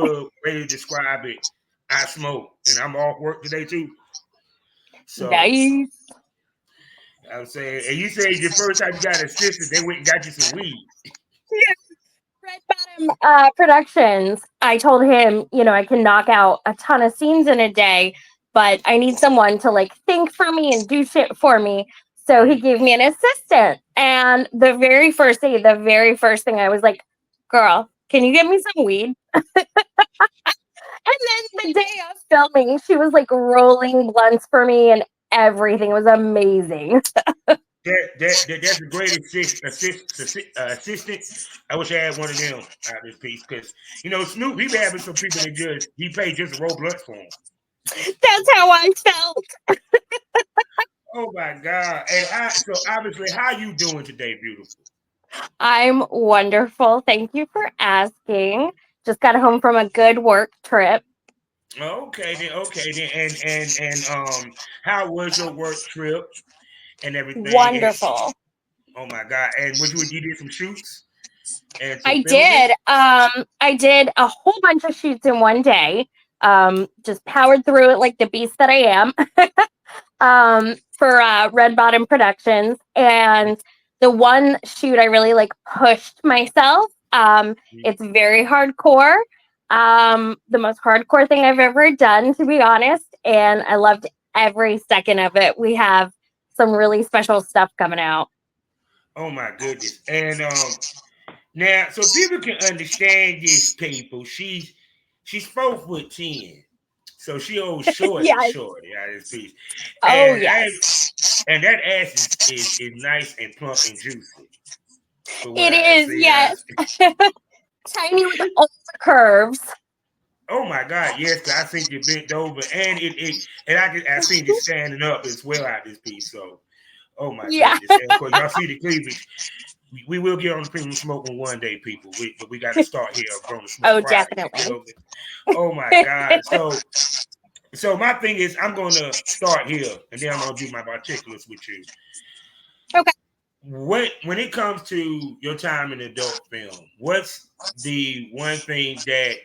other way to describe it, I smoke, and I'm off work today too. So Nice. I'm saying, and you said the first time you got assisted, they went and got you some weed. Redbottom Productions. I told him, I can knock out a ton of scenes in a day, but I need someone to like think for me and do shit for me. So he gave me an assistant. And the very first day, the very first thing I was like, girl, can you get me some weed? And then the day of filming, she was like rolling blunts for me and everything. It was amazing. That's a great assistant. I wish I had one of them out of this piece because Snoop, he be having some people that just he paid just to roll blunts for him. That's how I felt. Oh my God! And so obviously, how you doing today, beautiful? I'm wonderful. Thank you for asking. Just got home from a good work trip. Okay then, and how was your work trip and everything? And Wonderful. oh my God! And you did some shoots and some I filming. did. I did a whole bunch of shoots in one day. Just powered through it like the beast that I am. For Redbottom Productions, and the one shoot I really like pushed myself. It's very hardcore. The most hardcore thing I've ever done, to be honest, and I loved every second of it. We have some really special stuff coming out. Oh my goodness! And now so people can understand this, people. She's 4'10", so she old short, Yes. out of this piece, Oh and yes. and that ass is nice and plump and juicy. For what It I is, see, yes. Tiny with all the curves. oh my God, yes, cause I think you bent over, and I seen you standing up as well out this piece. So, oh my Yeah. goodness, and of course y'all see the cleavage. We will get on the premium smoking one day, people. But we got to start here on the Smoke Oh, Friday. definitely. Oh my God! So my thing is, I'm going to start here, and then I'm going to do my particulars with you. Okay. When it comes to your time in adult film, what's the one thing that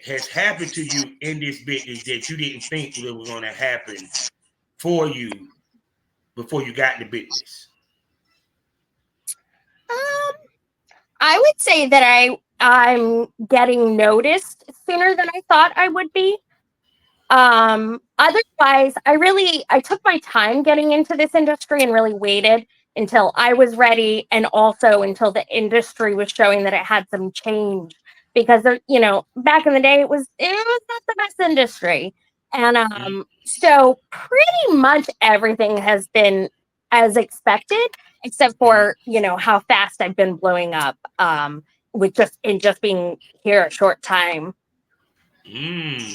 has happened to you in this business that you didn't think that was going to happen for you before you got in the business? I would say that I'm getting noticed sooner than I thought I would be. Otherwise, I took my time getting into this industry and really waited until I was ready, and also until the industry was showing that it had some change, because back in the day it was not the best industry. And so pretty much everything has been as expected, except for how fast I've been blowing up, with just being here a short time. And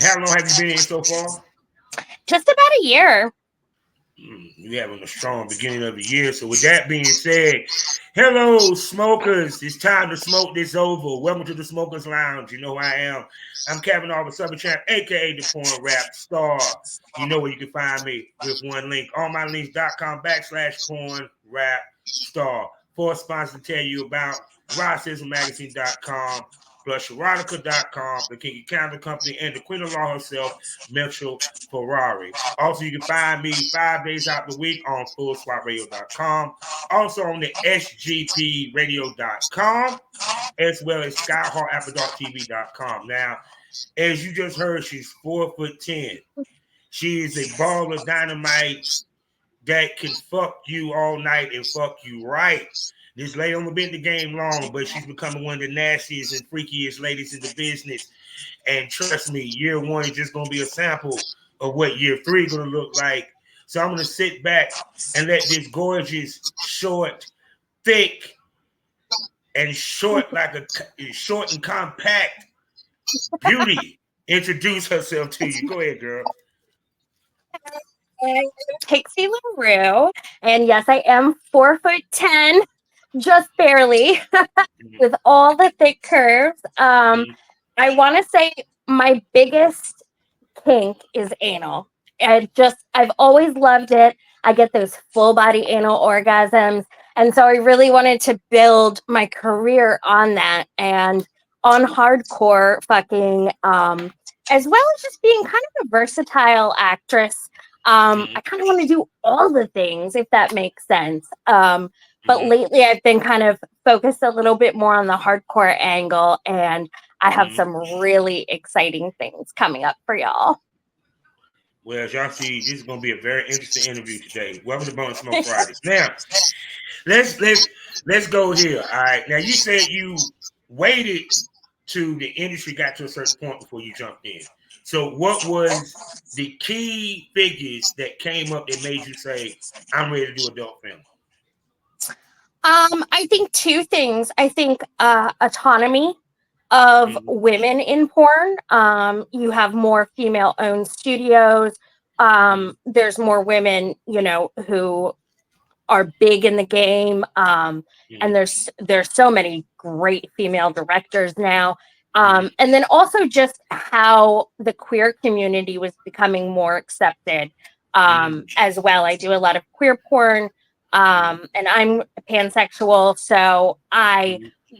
how long have you been in so far? Just about a year. You having a strong beginning of the year. So with that being said, hello smokers. It's time to smoke this over. Welcome to the Smokers Lounge. You know who I am. I'm Kevin Oliver, Southern Champ, aka the Porn Rap Star. You know where you can find me with one link. allmylinks.com/porn rap star. For sponsors to tell you about RossismMagazine.com, Blusherotica.com, the Kinky Calendar Company, and the Queen of Law herself, Mitchell Ferrari. Also, you can find me 5 days out the week on FullSwapRadio.com. Also on the SGPRadio.com, as well as SkyHawkAfterDarkTV.com. Now, as you just heard, she's 4'10". She is a ball of dynamite that can fuck you all night and fuck you right. This lady only been in the game long, but she's becoming one of the nastiest and freakiest ladies in the business. And trust me, year one is just going to be a sample of what year three is going to look like. So I'm going to sit back and let this gorgeous, short, thick, and short and compact beauty introduce herself to you. Go ahead, girl. I'm Pixxie LaRue, and yes, I am 4'10", just barely, with all the thick curves. I want to say my biggest kink is anal. I've always loved it. I get those full body anal orgasms. And so I really wanted to build my career on that and on hardcore fucking, as well as just being kind of a versatile actress. I kind of want to do all the things, if that makes sense. But lately I've been kind of focused a little bit more on the hardcore angle, and I have some really exciting things coming up for y'all. Well, as y'all see, this is going to be a very interesting interview today. Welcome to Bone Smoke Fridays. Now, let's go here. All right. Now, you said you waited to the industry got to a certain point before you jumped in. So, what was the key figures that came up that made you say, "I'm ready to do adult film"? I think two things. I think autonomy of women in porn. You have more female-owned studios. There's more women, who are big in the game. And there's so many great female directors now. And then also just how the queer community was becoming more accepted as well. I do a lot of queer porn. And I'm pansexual, so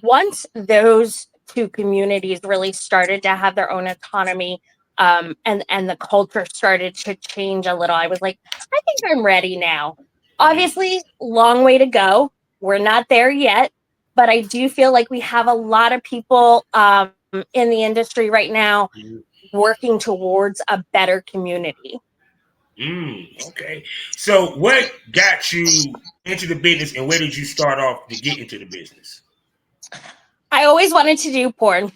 once those two communities really started to have their own autonomy, and the culture started to change a little, I was like, I think I'm ready now. Obviously, long way to go. We're not there yet, but I do feel like we have a lot of people in the industry right now working towards a better community. Okay. So what got you into the business, and where did you start off to get into the business? I always wanted to do porn.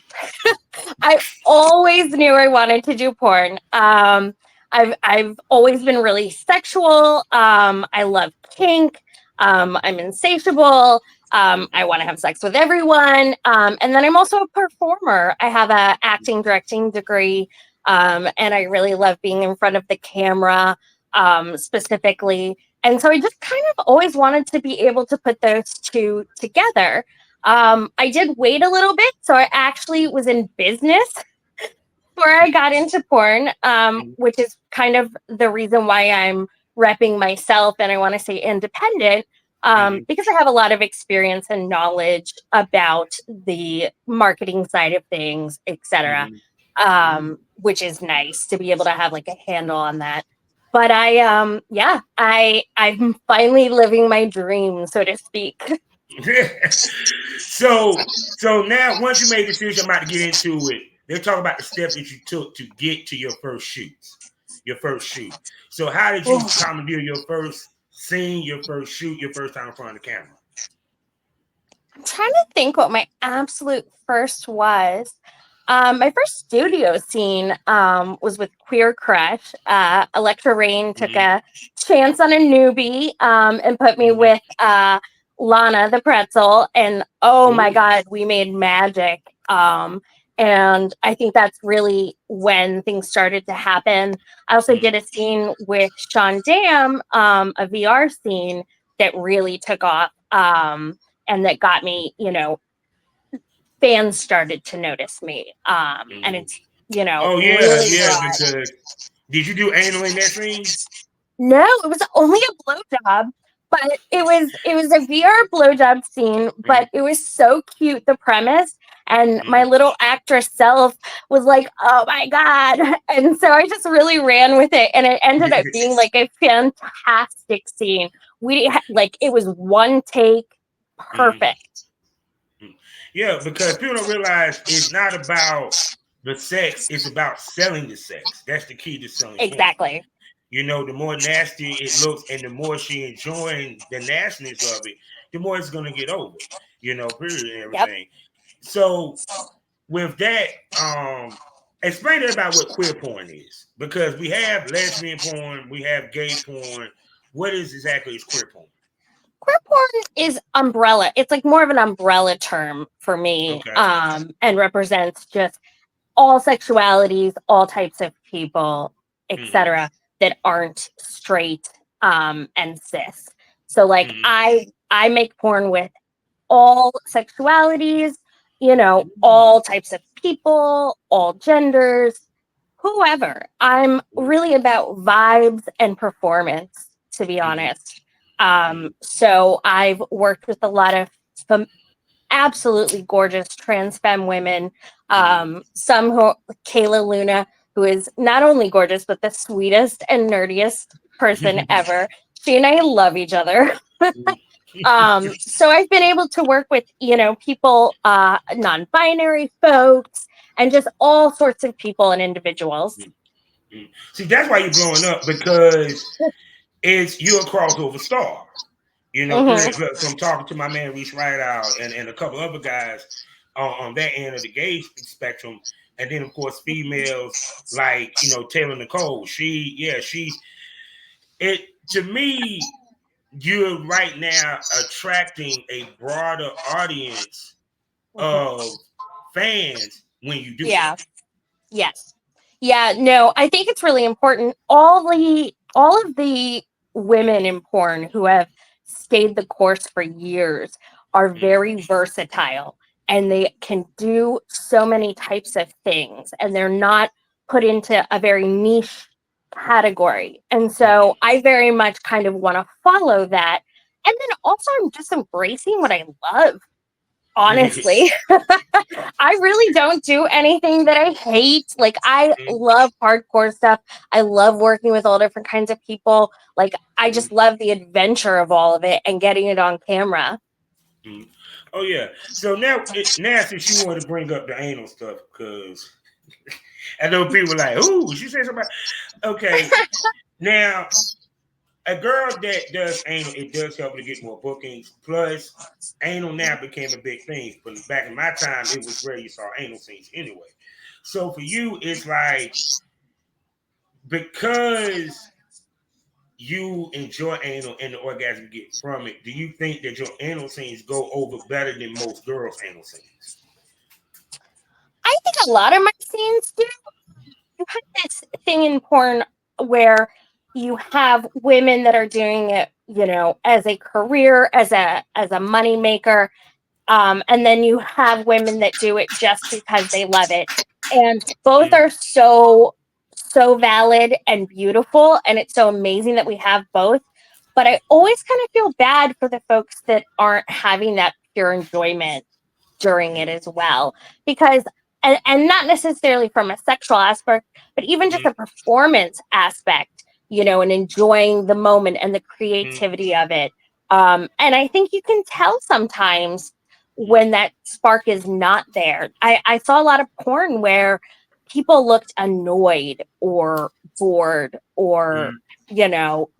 I always knew I wanted to do porn. I've always been really sexual. I love kink. I'm insatiable. I want to have sex with everyone. And then I'm also a performer. I have a acting directing degree. And I really love being in front of the camera, specifically. And so I just kind of always wanted to be able to put those two together. I did wait a little bit. So I actually was in business before I got into porn, which is kind of the reason why I'm repping myself and I want to say independent, because I have a lot of experience and knowledge about the marketing side of things, etc. Which is nice to be able to have like a handle on that. But I'm finally living my dream, so to speak. So now once you made the decision, I'm about to get into it. They talk about the steps that you took to get to your first shoots, your first shoot. So how did you commandeer your first scene, your first shoot, your first time in front of the camera? I'm trying to think what my absolute first was. My first studio scene was with Queer Crush. Electra Rain took a chance on a newbie and put me with Lana the Pretzel. And oh my God, we made magic. And I think that's really when things started to happen. I also did a scene with Sean Dam, a VR scene that really took off and that got me, fans started to notice me. And it's, Oh yeah, really because did you do anal in that scene? No, it was only a blowjob, but it was a VR blowjob scene, but it was so cute, the premise. And my little actress self was like, oh my God. And so I just really ran with it. And it ended up being like a fantastic scene. It was one take, perfect. Yeah, because people don't realize it's not about the sex, it's about selling the sex. That's the key to selling. Exactly. Porn. The more nasty it looks and the more she enjoying the nastiness of it, the more it's gonna get over. Period and everything. Yep. So with that, explain to everybody what queer porn is. Because we have lesbian porn, we have gay porn. What is exactly is queer porn? Queer porn is umbrella. It's like more of an umbrella term for me, and represents just all sexualities, all types of people, etc., that aren't straight and cis. So, like, I make porn with all sexualities, all types of people, all genders, whoever. I'm really about vibes and performance, to be honest. So I've worked with a lot of absolutely gorgeous trans femme women. Some who, Kayla Luna, who is not only gorgeous, but the sweetest and nerdiest person ever. She and I love each other. So I've been able to work with, people, non-binary folks, and just all sorts of people and individuals. See, that's why you're blowing up, because you're a crossover star. From talking to my man Reese Rideout and a couple other guys on that end of the gay spectrum, and then of course females like Taylor Nicole. She's it to me. You're right now attracting a broader audience of fans when you do Yeah. Yes. Yeah, no, I think it's really important. All of the women in porn who have stayed the course for years are very versatile, and they can do so many types of things, and they're not put into a very niche category. And so I very much kind of want to follow that. And then also I'm just embracing what I love. Honestly, I really don't do anything that I hate. Like, I love hardcore stuff. I love working with all different kinds of people. Like, I just love the adventure of all of it and getting it on camera. Oh yeah. So now since you want to bring up the anal stuff, because I know people like, "Ooh, she said something." Okay, now a girl that does anal, it does help her to get more bookings. Plus, anal now became a big thing. But back in my time, it was rare you saw anal scenes anyway. So for you, it's like, because you enjoy anal and the orgasm you get from it, do you think that your anal scenes go over better than most girls' anal scenes? I think a lot of my scenes do. You have this thing in porn where you have women that are doing it, as a career, as a money maker. And then you have women that do it just because they love it. And both are so valid and beautiful. And it's so amazing that we have both. But I always kind of feel bad for the folks that aren't having that pure enjoyment during it as well. Because, and not necessarily from a sexual aspect, but even just a performance aspect, and enjoying the moment and the creativity of it. And I think you can tell sometimes when that spark is not there. I saw a lot of porn where people looked annoyed or bored or,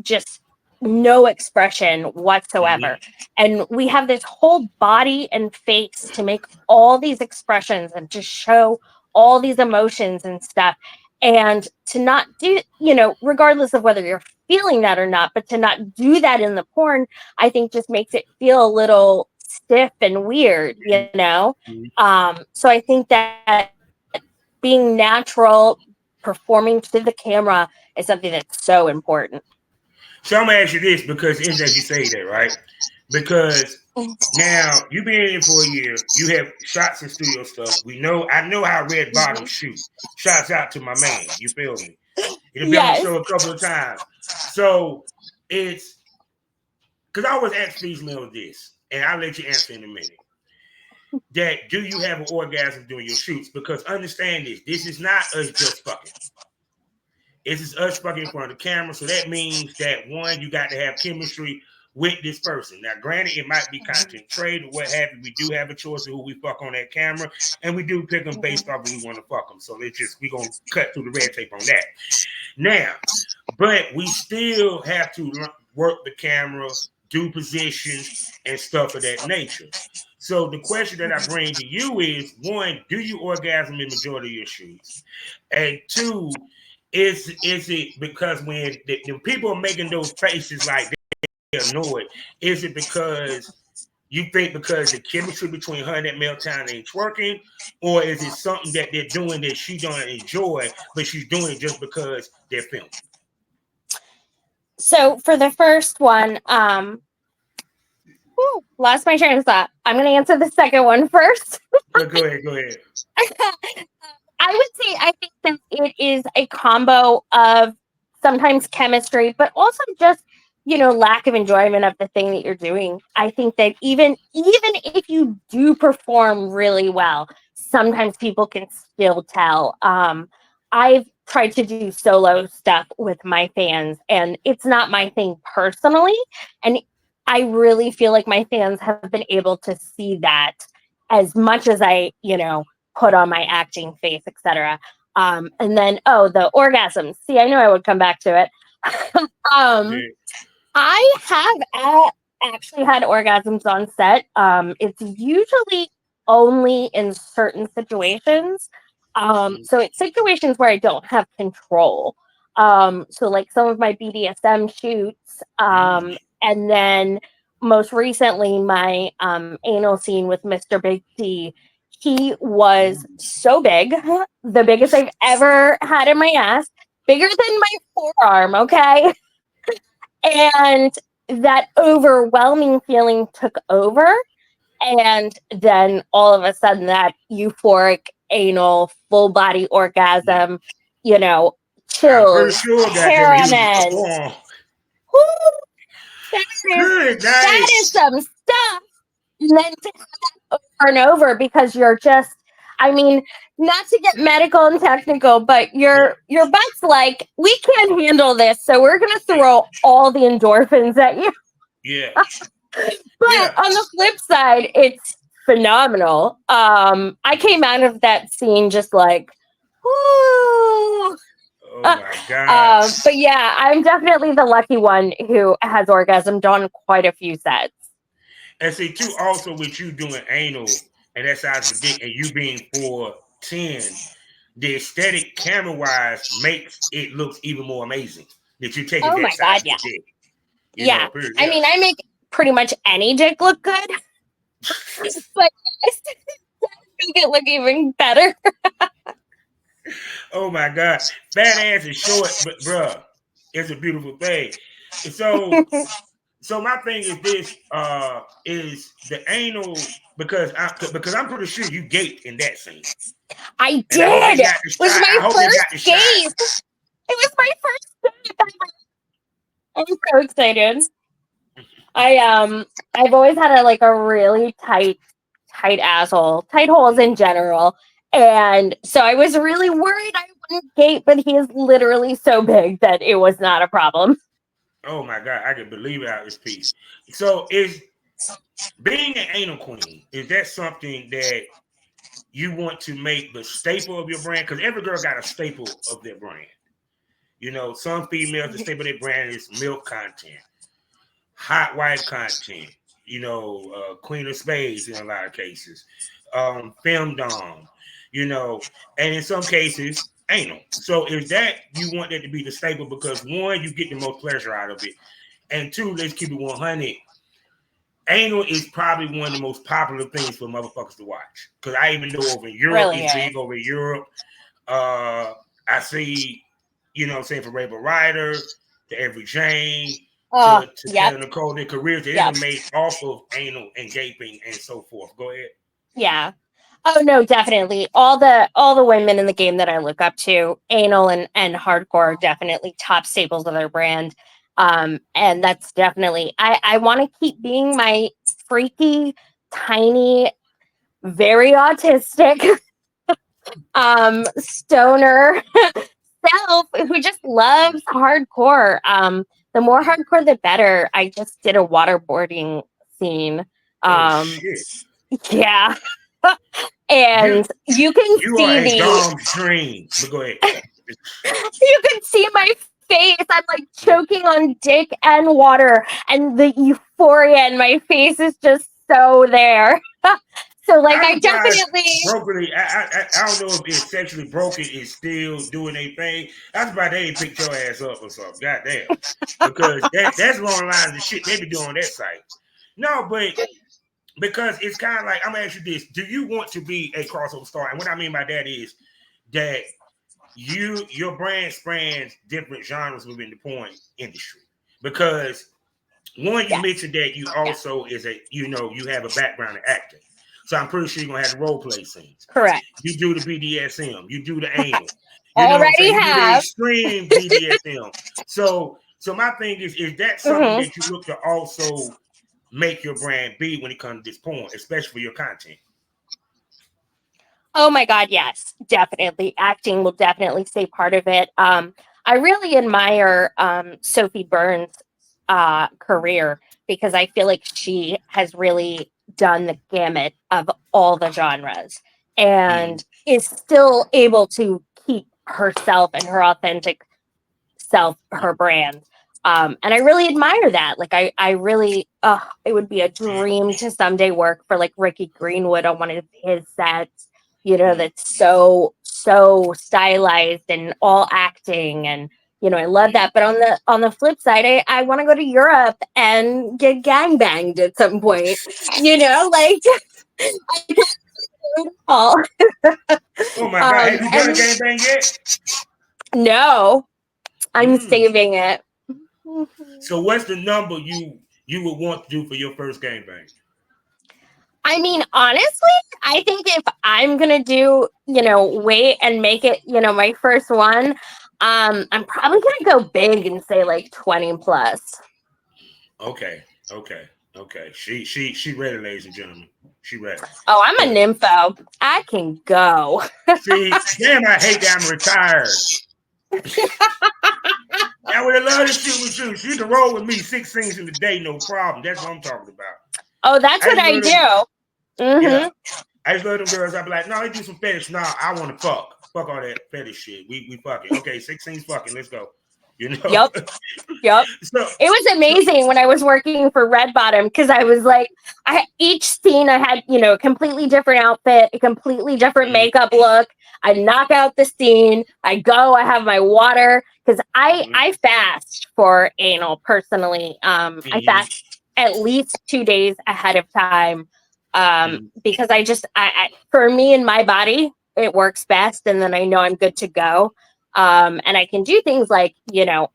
just no expression whatsoever. And we have this whole body and face to make all these expressions and to show all these emotions and stuff. And to not do, regardless of whether you're feeling that or not, but to not do that in the porn, I think just makes it feel a little stiff and weird, So I think that being natural, performing to the camera is something that's so important. So I'm gonna ask you this, because it's interesting you say that, right? Because now you've been in it for a year, you have shots and studio stuff. I know how Redbottom shoot. Shouts out to my man. You feel me? He's been on the show a couple of times. So it's because I always ask females this, and I'll let you answer in a minute. That do you have an orgasm during your shoots? Because understand this is not us just fucking. This is us fucking in front of the camera. So that means that, one, you got to have chemistry with this person. Now, granted, it might be content trade or what have you. We do have a choice of who we fuck on that camera, and we do pick them based off who we want to fuck them. So we're going to cut through the red tape on that. Now, but we still have to work the camera, do positions, and stuff of that nature. So the question that I bring to you is, one, do you orgasm in the majority of your shoots? And two, is it because when the people are making those faces like they're annoyed, is it because you think because the chemistry between her and that male talent ain't working, or is it something that they're doing that she don't enjoy, but she's doing it just because they're filming? So for the first one, lost my train of thought. I'm going to answer the second one first. Go ahead. I would say I think that it is a combo of sometimes chemistry, but also just lack of enjoyment of the thing that you're doing. I think that even if you do perform really well, sometimes people can still tell. I've tried to do solo stuff with my fans, and it's not my thing personally. And I really feel like my fans have been able to see that as much as I, put on my acting face, etc. And then, the orgasms. See, I knew I would come back to it. um, Yeah. I have actually had orgasms on set. It's usually only in certain situations. So it's situations where I don't have control. So like some of my BDSM shoots, Mm. and then most recently my anal scene with Mr. Big T. He was so big, the biggest I've ever had in my ass, bigger than my forearm. Okay. And that overwhelming feeling took over. And then all of a sudden, that euphoric anal full body Yeah. orgasm, I'm pretty chills, sure, goddamn it, hair he on was a end. performer. Woo, that is, Good that night. is some stuff. And then to have that over and over because you're just, I mean, not to get medical and technical, but Yeah. your butt's like, we can't handle this, so we're gonna throw all the endorphins at you. Yeah. But Yeah. on the flip side, it's phenomenal. I came out of that scene just like, whoo. Oh my God. But yeah, I'm definitely the lucky one who has orgasmed on quite a few sets. And see, too, also with you doing anal and that size of a dick and you being 4'10", the aesthetic camera wise makes it look even more amazing that you're taking Oh that my size god, of yeah, a dick. yeah. Period. I Yeah. mean, I make pretty much any dick look good, but I still make it look even better. Oh my God. Fat ass is short, but bruh, it's a beautiful thing. And so my thing is this: is the anal because I'm pretty sure you gaped in that scene, I and I hope they did. It got the was shot. my I hope they got the first shot. gape. It was my first gape. I'm so excited. I've always had a really tight asshole, tight holes in general. And so I was really worried I wouldn't gape, but he is literally so big that it was not a problem. Oh my God, I can believe it out this piece. So is being an anal queen, is that something that you want to make the staple of your brand? Because every girl got a staple of their brand. Some females, the staple of their brand is milk content, hot wife content, Queen of Spades in a lot of cases, femdom, and in some cases, anal. So is that you want that to be the staple because one, you get the most pleasure out of it, and two, let's keep it 100. Anal is probably one of the most popular things for motherfuckers to watch. Because I even know over in Europe, Really it's is. big over in Europe. I see, what I'm saying, from Rainbow Ryder to Every Jane Oh, to yep, Taylor Nicole, their careers that yep, they've made off of anal and gaping and so forth. Go ahead. yeah. Oh no, definitely. All the women in the game that I look up to, anal and hardcore, are definitely top staples of their brand. And that's definitely I want to keep being my freaky, tiny, very autistic, stoner self who just loves hardcore. The more hardcore, the better. I just did a waterboarding scene. Oh Um, shit. yeah. You And you can you are see a the Dom's dream. But go ahead. you can see my face. I'm like choking on dick and water, and the euphoria in my face is just so there. So like I'm I surprised definitely brokenly. I don't know if it's sexually broken is still doing a thing. I'm surprised they ain't picked your ass up or something. Goddamn. Because that's along the lines of shit they be doing on that site. No, but because it's kind of like I'm gonna ask you this: do you want to be a crossover star? And what I mean by that is that your brand spans different genres within the porn industry. Because one, you yes, mentioned that you yeah, also you have a background in acting. So I'm pretty sure you're gonna have the role play scenes. correct. You do the BDSM, you do the anal, you know what I'm Already saying? You do the have. extreme BDSM. So So my thing is that something Hmm. that you look to also make your brand be when it comes to this porn, especially for your content? Oh my God, yes, definitely. Acting will definitely stay part of it. I really admire Sophie Byrne's career because I feel like she has really done the gamut of all the genres Mm, and is still able to keep herself and her authentic self, her brand. And I really admire that. Like I really, it would be a dream to someday work for like Ricky Greenwood on one of his sets. You know, mm, that's so stylized and all acting, and I love mm. that. But on the flip side, I want to go to Europe and get gang banged at some point. Like I can't do it all. Oh my God, have you done a And gangbang yet? no, I'm Mm. saving it. So what's the number you would want to do for your first gangbang? I mean, honestly, I think if I'm gonna do, wait and make it, my first one, I'm probably gonna go big and say like 20 plus. Okay, okay, okay. She ready, ladies and gentlemen. She ready. Oh, I'm a But nympho. I can go. see, damn, I hate that I'm retired. I would have loved to shoot with you. She can roll with me 6 scenes in the day, no problem. That's what I'm talking about. Oh, that's I what just I love them. do. Yeah, Mm-hmm. I just love them girls. I be like, no, they do some fetish. No, I want to fuck. Fuck all that fetish shit. We fucking. Okay, 6 scenes fucking. Let's go. You know. Yep. Yep. so It was so. amazing when I was working for Redbottom because I was like, each scene I had, a completely different outfit, a completely different Mm, makeup look. I knock out the scene. I go. I have my water because mm, I fast for anal personally. I mm, fast at least 2 days ahead of time mm. because for me and my body it works best, and then I know I'm good to go. And I can do things like,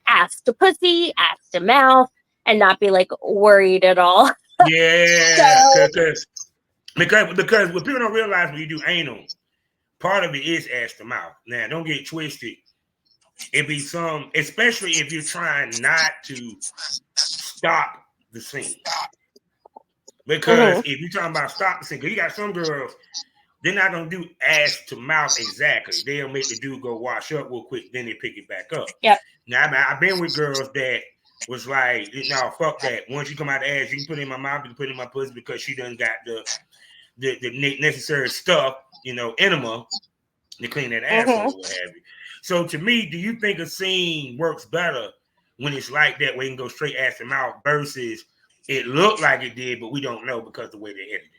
ass to pussy, ass to mouth, and not be like worried at all. Yeah, So, because what people don't realize when you do anal, part of it is ass to mouth. Now, don't get twisted. It be some, especially if you're trying not to stop the scene. Because mhm, if you're talking about stop the scene, because you got some girls, they're not gonna do ass to mouth exactly. They'll make the dude go wash up real quick, then they pick it back up. yep, Now I've been with girls that was like, no, fuck that. Once you come out the ass, you can put it in my mouth, you can put it in my pussy because she done got the necessary stuff, enema to clean that asshole mhm. or what have you. So to me, do you think a scene works better when it's like that, where you can go straight ass to mouth versus it looked like it did, but we don't know because of the way they edited it?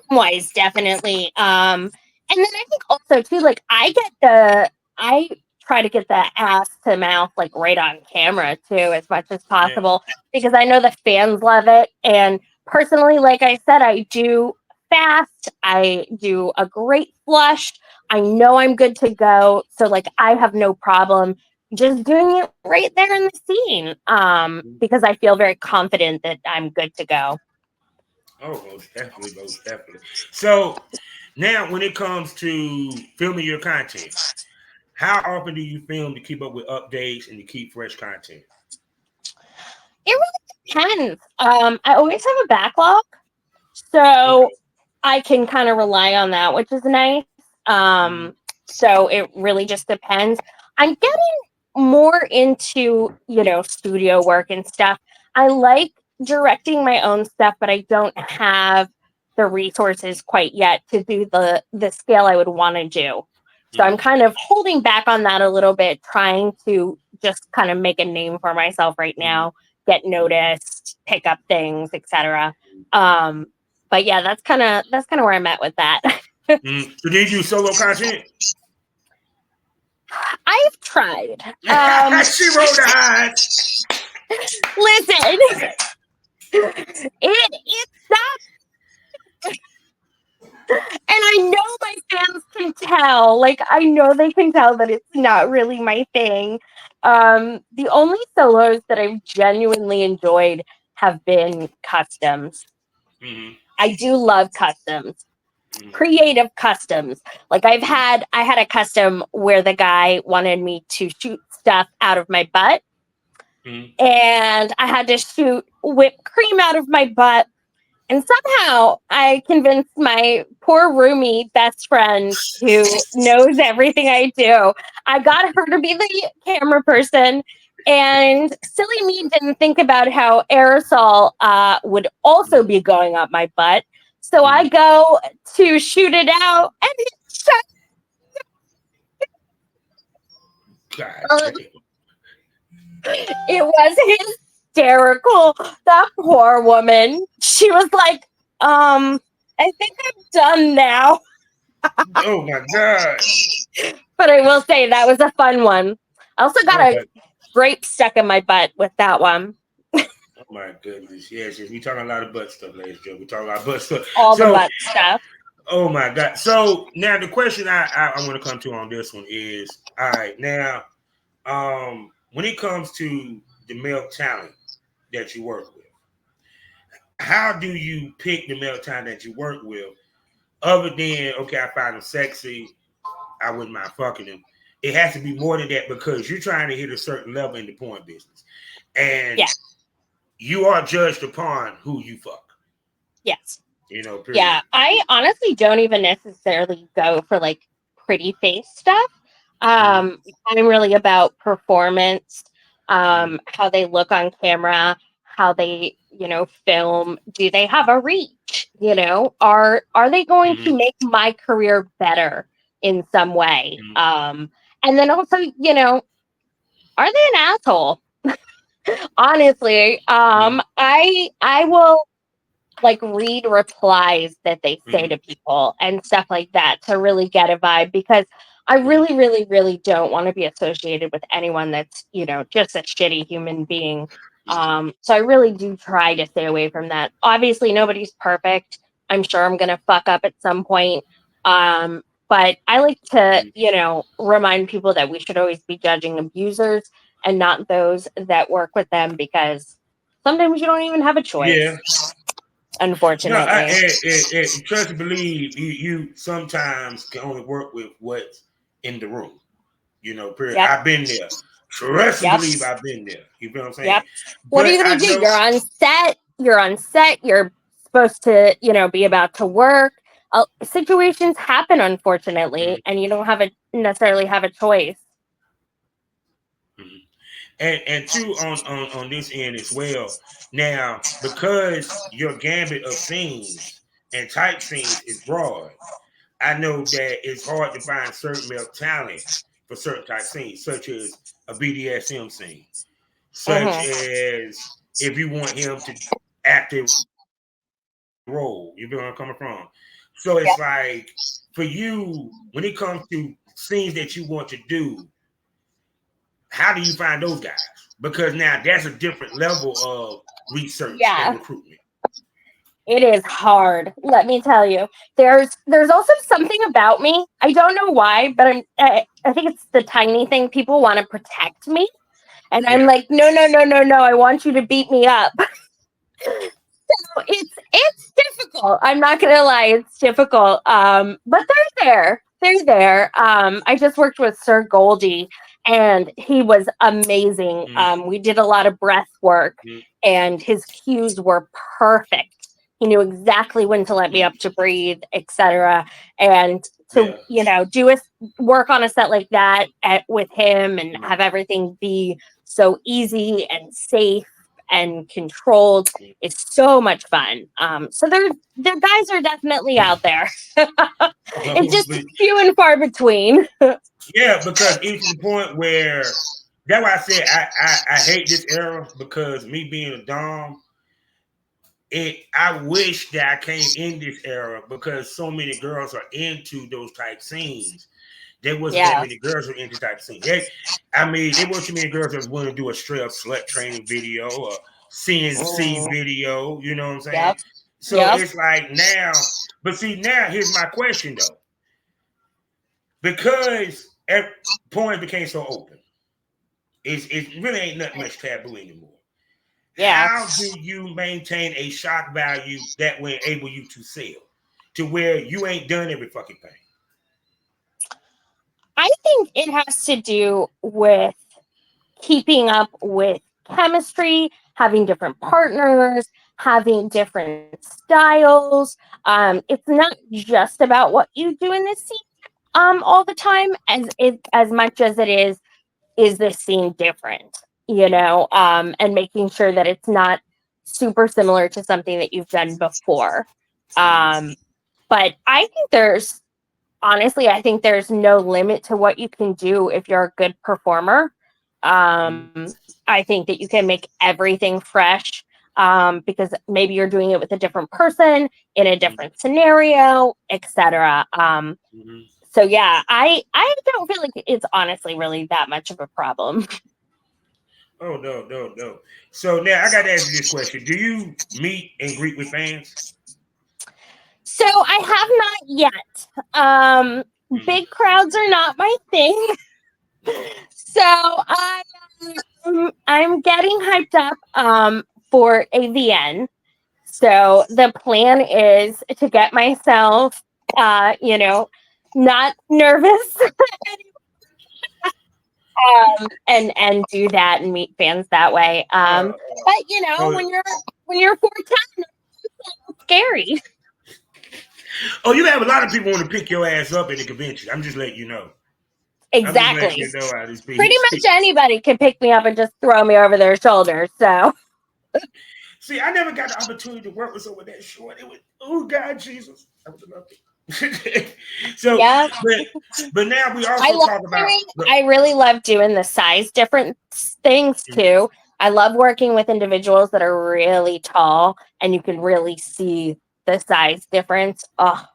Wise, definitely. And then I think also too, like I try to get the ass to mouth like right on camera too, as much as Yeah. possible, because I know the fans love it. And personally, like I said, I do fast. I do a great flush. I know I'm good to go. So like I have no problem just doing it right there in the scene. Because I feel very confident that I'm good to go. Oh, most definitely, most definitely. So now, when it comes to filming your content, how often do you film to keep up with updates and to keep fresh content? It really depends. I always have a backlog, so Okay. I can kind of rely on that, which is nice. Mm-hmm. So it really just depends. I'm getting more into, studio work and stuff. I like directing my own stuff, but I don't have the resources quite yet to do the scale I would want to do. So I'm Mm-hmm. kind of holding back on that a little bit, trying to just kind of make a name for myself right now, get noticed, pick up things, etc. Um, but yeah, that's kind of where I'm at with that. Mm-hmm. So, did you do solo content? I've tried. She rolled the eyes. Listen, it's not, and I know my fans can tell. Like I know they can tell that it's not really my thing. The only solos that I've genuinely enjoyed have been customs. Mm-hmm. I do love customs. Mm-hmm. Creative customs. Like I had a custom where the guy wanted me to shoot stuff out of my butt. and I had to shoot whipped cream out of my butt. And somehow I convinced my poor roomie best friend who knows everything I do. I got her to be the camera person. And silly me didn't think about how aerosol would also be going up my butt. So I go to shoot it out, and it shut. God. It was hysterical. That poor woman. She was like, I think I'm done now. Oh my God. But I will say that was a fun one. I also got a grape stuck in my butt with that one. Oh my goodness. Yes, we talking a lot of butt stuff, ladies and gentlemen. We talking a lot of butt stuff. All the butt stuff. Oh my God. So now the question I want to come to on this one is, all right, now when it comes to the male talent that you work with, how do you pick the male talent that you work with other than, okay, I find him sexy, I wouldn't mind fucking him? It has to be more than that because you're trying to hit a certain level in the porn business. And you are judged upon who you fuck. Yes. You know, period. Yeah, I honestly don't even necessarily go for like pretty face stuff. I'm really about performance, how they look on camera, how they, film. Do they have a reach? Are they going to make my career better in some way? And then also, are they an asshole? Honestly, I will like read replies that they say to people and stuff like that to really get a vibe, because I really, really, really don't want to be associated with anyone that's, just a shitty human being. So I really do try to stay away from that. Obviously, nobody's perfect. I'm sure I'm going to fuck up at some point. But I like to, remind people that we should always be judging abusers and not those that work with them, because sometimes you don't even have a choice. Yeah. Unfortunately. No, trust and believe, you sometimes can only work with what's in the room. Period. I've been there. Trust and believe I've been there. You feel what I'm saying? Yep. What are you gonna do? You're on set. You're supposed to, be about to work. Situations happen, unfortunately, and you don't necessarily have a choice. And two, on this end as well. Now, because your gambit of scenes and type scenes is broad, I know that it's hard to find certain male talent for certain type scenes, such as a BDSM scene, such as if you want him to act a role. You feel where I'm coming from? So it's like, for you, when it comes to scenes that you want to do, how do you find those guys? Because now that's a different level of research and recruitment. It is hard, let me tell you. There's also something about me. I don't know why, but I think it's the tiny thing. People want to protect me, and I'm like, no. I want you to beat me up. So it's difficult. I'm not gonna lie, it's difficult. But they're there. They're there. I just worked with Sir Goldie, and he was amazing. We did a lot of breath work, and his cues were perfect. He knew exactly when to let me up to breathe, etc. And to do work on a set like that with him and have everything be so easy and safe and controlled is so much fun. So the guys are definitely out there. It's just few and far between. Yeah, because it's the point where, that's why I said I hate this era, because me being a dom, I wish that I came in this era, because so many girls are into those type scenes. There wasn't that many girls who were into type scenes. There weren't too many girls that was willing to do a straight up slut training video or CNC video. You know what I'm saying? So it's like now, but see, now here's my question though. Because porn became so open, it really ain't nothing much taboo anymore. How do you maintain a shock value that will enable you to sell to where you ain't done every fucking thing? I think it has to do with keeping up with chemistry, having different partners, having different styles. It's not just about what you do in this scene all the time, as much as it is this scene different, and making sure that it's not super similar to something that you've done before. But I think there's no limit to what you can do if you're a good performer. I think that you can make everything fresh, because maybe you're doing it with a different person in a different scenario, etc. So yeah, I don't feel like it's honestly really that much of a problem. Oh no. So now I got to ask you this question: do you meet and greet with fans? So I have not yet. Big crowds are not my thing. So I'm getting hyped up for AVN. So the plan is to get myself not nervous and do that and meet fans that way. But when you're 4'10", it's scary. Oh, you have a lot of people want to pick your ass up at the convention. I'm just letting you know. Exactly. You know how this Pretty much anybody can pick me up and just throw me over their shoulders. So. See, I never got the opportunity to work with someone that short. It was, oh God, Jesus, I would love it. So, yeah. But now we also talk about. I really love doing the size different things too. I love working with individuals that are really tall, and you can really see the size difference. Oh.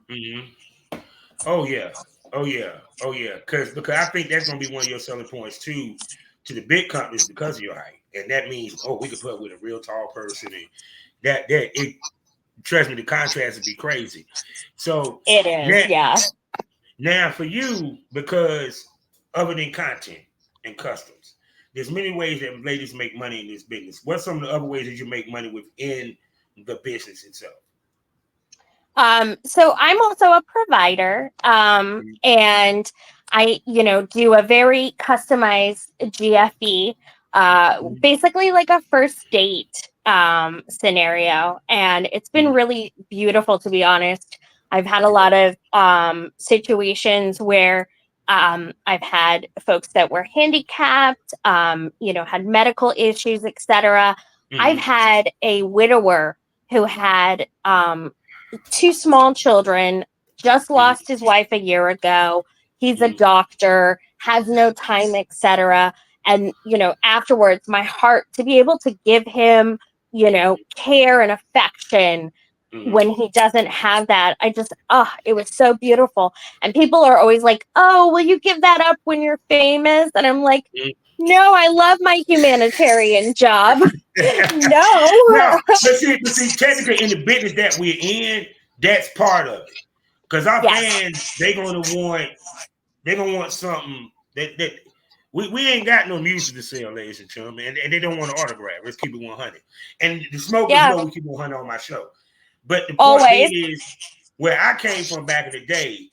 Oh yeah. Because I think that's gonna be one of your selling points too, to the big companies because of your height, and that means we can put with a real tall person, and that it. Trust me, the contrast would be crazy. So it is, yeah. Now for you, because other than content and customs, there's many ways that ladies make money in this business. What's some of the other ways that you make money within the business itself? So I'm also a provider, and I, do a very customized GFE, basically like a first date scenario, and it's been really beautiful, to be honest. I've had a lot of situations where I've had folks that were handicapped, had medical issues, etc. I've had a widower who had 2 small children, just lost his wife a year ago. He's a doctor, has no time, etc. And, afterwards, my heart to be able to give him, care and affection when he doesn't have that. It was so beautiful. And people are always like, oh, will you give that up when you're famous? And I'm like, no, I love my humanitarian job. No. But see, technically in the business that we're in, that's part of it. Because our fans, they're gonna want something that we ain't got no music to sell, ladies and gentlemen, and they don't want an autograph. Let's keep it 100. And the smokers know we keep it 100 on my show. But the point is, where I came from back in the day,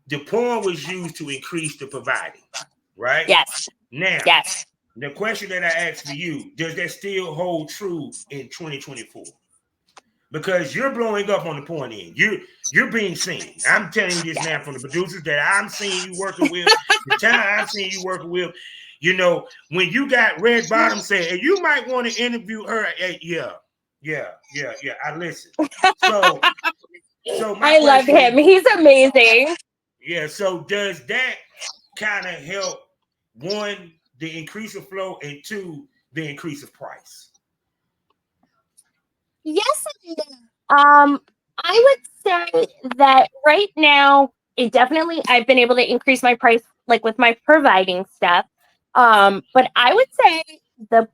the porn was used to increase the providing, right? Yes. Now, the question that I asked for you, does that still hold true in 2024? Because you're blowing up on the porn end. You're being seen. I'm telling you this now from the producers that I'm seeing you working with, the time I'm seeing you working with. When you got Redbottom saying, hey, you might want to interview her. Yeah. I listen. So I love him. He's amazing. Yeah. So does that kind of help, one, the increase of flow, and two, the increase of price? Yes. I would say that right now, I've been able to increase my price, like with my providing stuff. But I would say the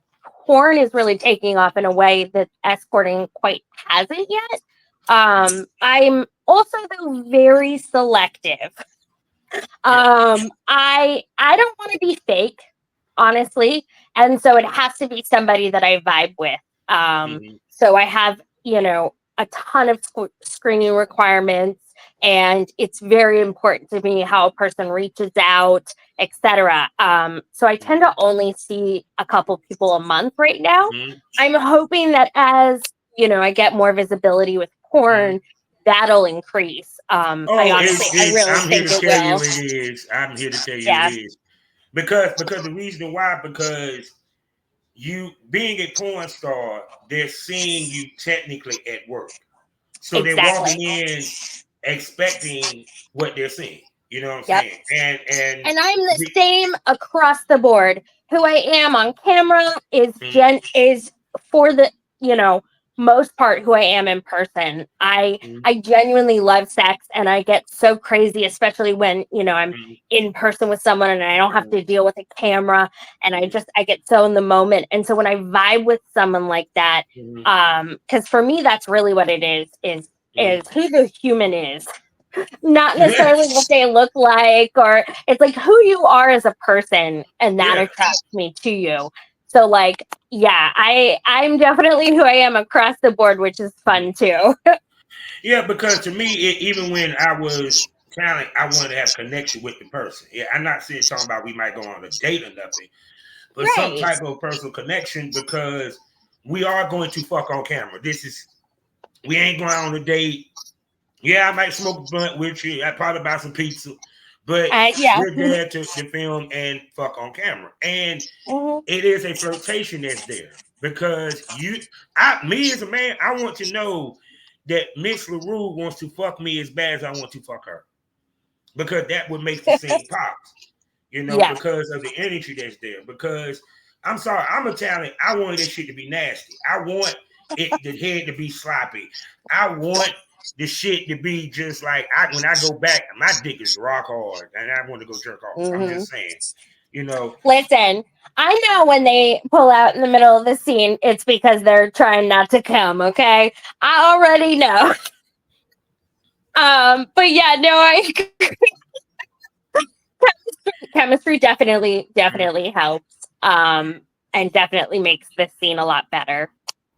porn is really taking off in a way that escorting quite hasn't yet. I'm also though very selective. I don't want to be fake, honestly, and so it has to be somebody that I vibe with. So I have a ton of screening requirements. and it's very important to me how a person reaches out, etc. So I tend to only see a couple people a month right now. Mm-hmm. I'm hoping that as I get more visibility with porn, that'll increase. I Oh, honestly, I really I'm here think to it tell you will. it is. I'm here to tell you it Yeah, is. Because the reason why, because you being a porn star, they're seeing you technically at work. So they're walking exactly. in expecting what they're seeing. You know what I'm Yep. saying? And And I'm the we, same across the board. Who I am on camera mm, is for the you know most part who I am in person. mm, I genuinely love sex, and I get so crazy, especially when I'm mm, in person with someone and I don't have mm, to deal with a camera, and I get so in the moment. And so when I vibe with someone like that, mm, because for me that's really what it mm, is who the human is, not mm. necessarily what they look like, or it's like who you are as a person, and that Yeah. attracts me to you. So like, yeah, I'm definitely who I am across the board, which is Mhm. fun too. Yeah, because to me, even when I was talent, I wanted to have connection with the person. Yeah, I'm not saying talking about we might go on a date or nothing, but some Right. type of personal connection because we are going to fuck on camera. We ain't going on a date. Yeah, I might smoke a blunt with you. I probably buy some pizza, but Yeah. we're there to film and fuck on camera. And Mhm. it is a flirtation that's there because me as a man, I want to know that Miss LaRue wants to fuck me as bad as I want to fuck her because that would make the scene pop, Yeah. because of the energy that's there. Because I'm sorry, I'm Italian. I want this shit to be nasty. I want the head to be sloppy. I want the shit to be just like when I go back, my dick is rock hard and I want to go jerk off. I'm Hmm. just saying, you know. Listen, I know when they pull out in the middle of the scene, it's because they're trying not to come. Okay, I already know. But yeah, no, I chemistry Mhm. definitely helps. And definitely makes this scene a lot better.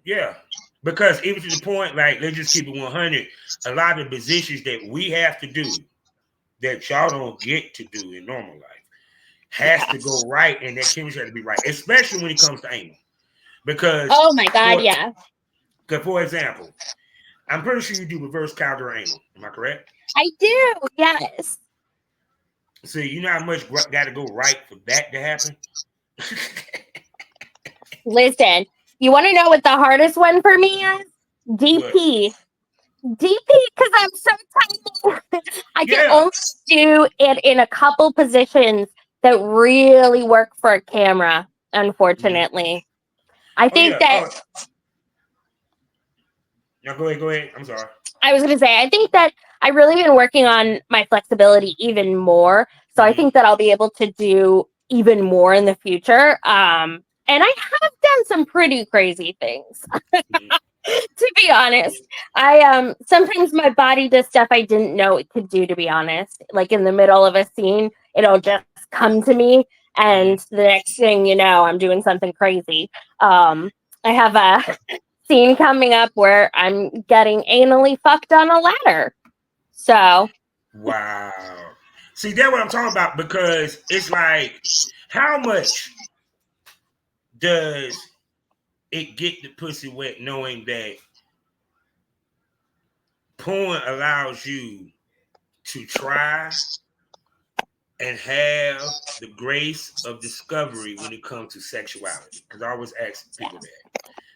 Yeah. Because even to the point, like, let's just keep it 100. A lot of positions that we have to do that y'all don't get to do in normal life has to Yes. go right, and that chemistry has to be right, especially when it comes to anal. Because, Oh my God, for, yeah. for example, I'm pretty sure you do reverse cowgirl anal. Am I correct? I do. Yes. So you know how much got to go right for that to happen? Listen, you want to know what the hardest one for me is? What? DP. DP, because I'm so tiny. I can Yeah. only do it in a couple positions that really work for a camera, Mhm. unfortunately. I Oh, think yeah. that Oh, now go ahead. Go ahead. I'm sorry. I was going to say, I think that I really been working on my flexibility even more. So I Mhm. think that I'll be able to do even more in the future. And I have done some pretty crazy things, Mhm. to be honest. I sometimes my body does stuff I didn't know it could do, to be honest. Like in the middle of a scene, it'll just come to me, Mhm. and the next thing you know, I'm doing something crazy. I have a scene coming up where I'm getting anally fucked on a ladder. So, Wow. See, that's what I'm talking about because it's like, how much does it get the pussy wet knowing that porn allows you to try and have the grace of discovery when it comes to sexuality? Because I always ask people that.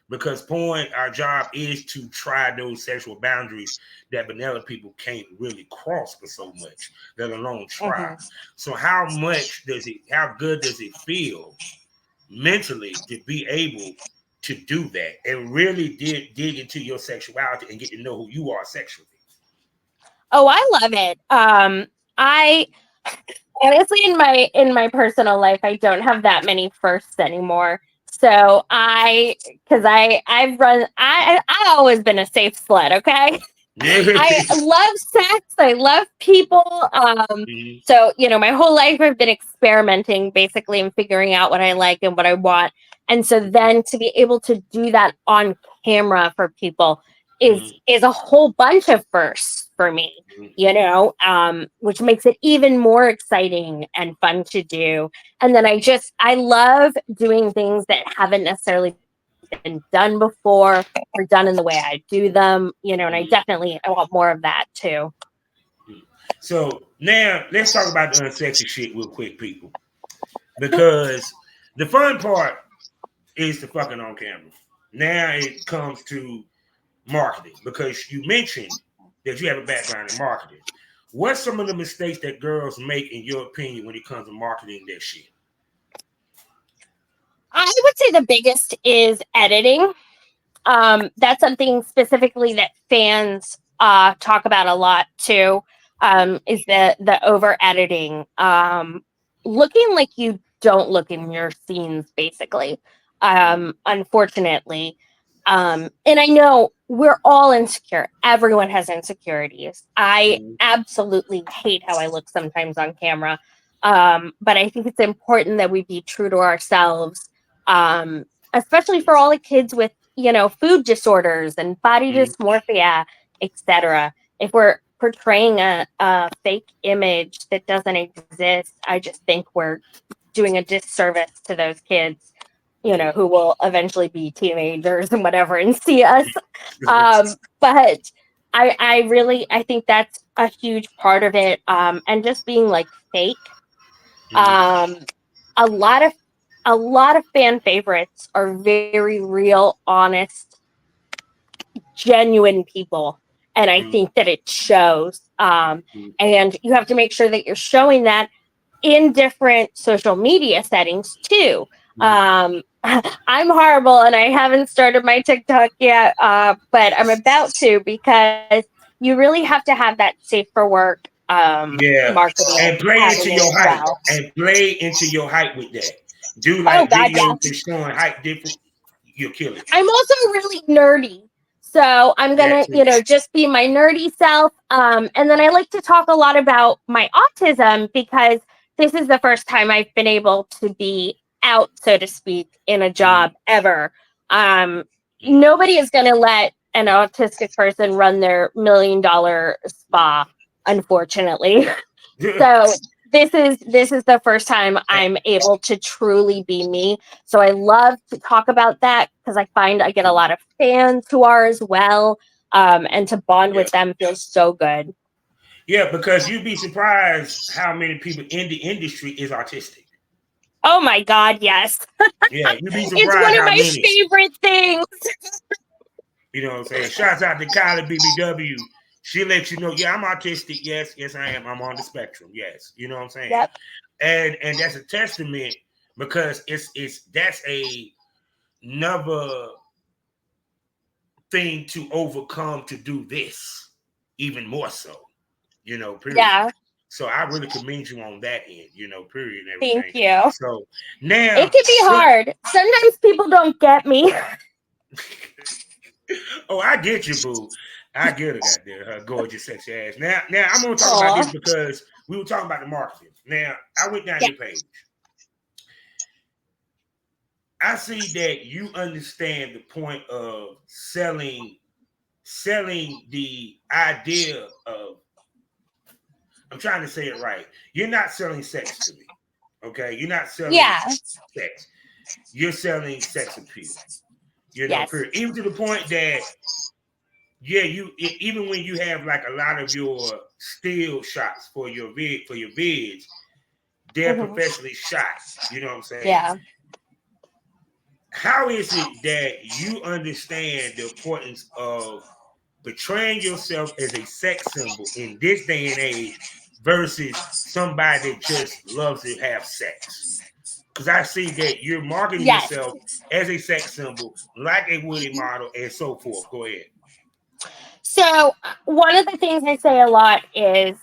Because porn, our job is to try those sexual boundaries that vanilla people can't really cross for so much, let alone try. mhm. So how good does it feel mentally to be able to do that and really dig into your sexuality and get to know who you are sexually? Oh, I love it. I honestly, in my personal life, I don't have that many firsts anymore. So because I've run, I always been a safe slut. Okay, I love sex. I love people. Mhm, So my whole life I've been experimenting basically and figuring out what I like and what I want. And so mhm, then to be able to do that on camera for people mhm. is a whole bunch of firsts. for me, Mhm. which makes it even more exciting and fun to do. And then I love doing things that haven't necessarily been done before or done in the way I do them, and Mhm. I want more of that too. Mhm. So now let's talk about the unsexy shit real quick, people, because the fun part is the fucking on camera. Now it comes to marketing, because you mentioned that you have a background in marketing. What's some of the mistakes that girls make, in your opinion, when it comes to marketing that shit? I would say the biggest is editing. That's something specifically that fans talk about a lot too. Is the over editing, looking like you don't look in your scenes, basically. Unfortunately, and I know we're all insecure. Everyone has insecurities. I Mhm. absolutely hate how I look sometimes on camera, but I think it's important that we be true to ourselves. Especially for all the kids with food disorders and body Mhm. dysmorphia, etc. If we're portraying a fake image that doesn't exist, I just think we're doing a disservice to those kids, Mhm. who will eventually be teenagers and whatever and see us. But I think that's a huge part of it. And just being like fake. Mhm. Um, a lot of fan favorites are very real, honest, genuine people, and I Mhm. think that it shows. Mhm. And you have to make sure that you're showing that in different social media settings too. Mhm. I'm horrible and I haven't started my TikTok yet, but I'm about to, because you really have to have that safe for work Yeah, marketing and play into happening your as height, well. and play into your height with that. Do Oh like God, yeah. videos that's showing height different. You'll kill it. I'm also really nerdy. So I'm That gonna, too. just be my nerdy self. And then I like to talk a lot about my autism, because this is the first time I've been able to be out, so to speak, in a Mhm. job ever. Um, Mhm. Nobody is gonna let an autistic person run their $1 million spa, unfortunately. So this is the first time I'm able to truly be me. So I love to talk about that, because I find I get a lot of fans who are as well. And to bond Yeah, with them feels so good. yeah, because you'd be surprised how many people in the industry is autistic. Oh my God, yes. Yeah, you'd be It's surprised one of how my many. favorite things. You know what I'm saying? Shouts out to Kylie BBW. She lets you know, yeah, I'm autistic. Yes, yes, I am. I'm on the spectrum. Yes, you know what I'm saying? Yep. And that's a testament, because it's that's a another thing to overcome, to do this even more so, period. Yeah. So I really commend you on that end, period, and Thank everything. you. So It now, can be hard. Sometimes people don't get me. oh, I get you, boo. I get her, goddamn, her gorgeous, sexy ass. Now I'm gonna talk about this, Aw. because we were talking about the marketing. Now I went down Yeah. your page. I see that you understand the point of selling the idea of, I'm trying to say it right. You're not selling sex to me. Okay? You're not selling Yeah. sex. You're selling sex appeal. Yes. Period. Even to the point that, yeah, even when you have like a lot of your still shots for your vids, they're Hmm. professionally shot. You know what I'm saying? Yeah. How is it that you understand the importance of portraying yourself as a sex symbol in this day and age versus somebody that just loves to have sex? Because I see that you're marketing Yes. yourself as a sex symbol, like a Woody model, and so forth. Go ahead. So one of the things I say a lot is,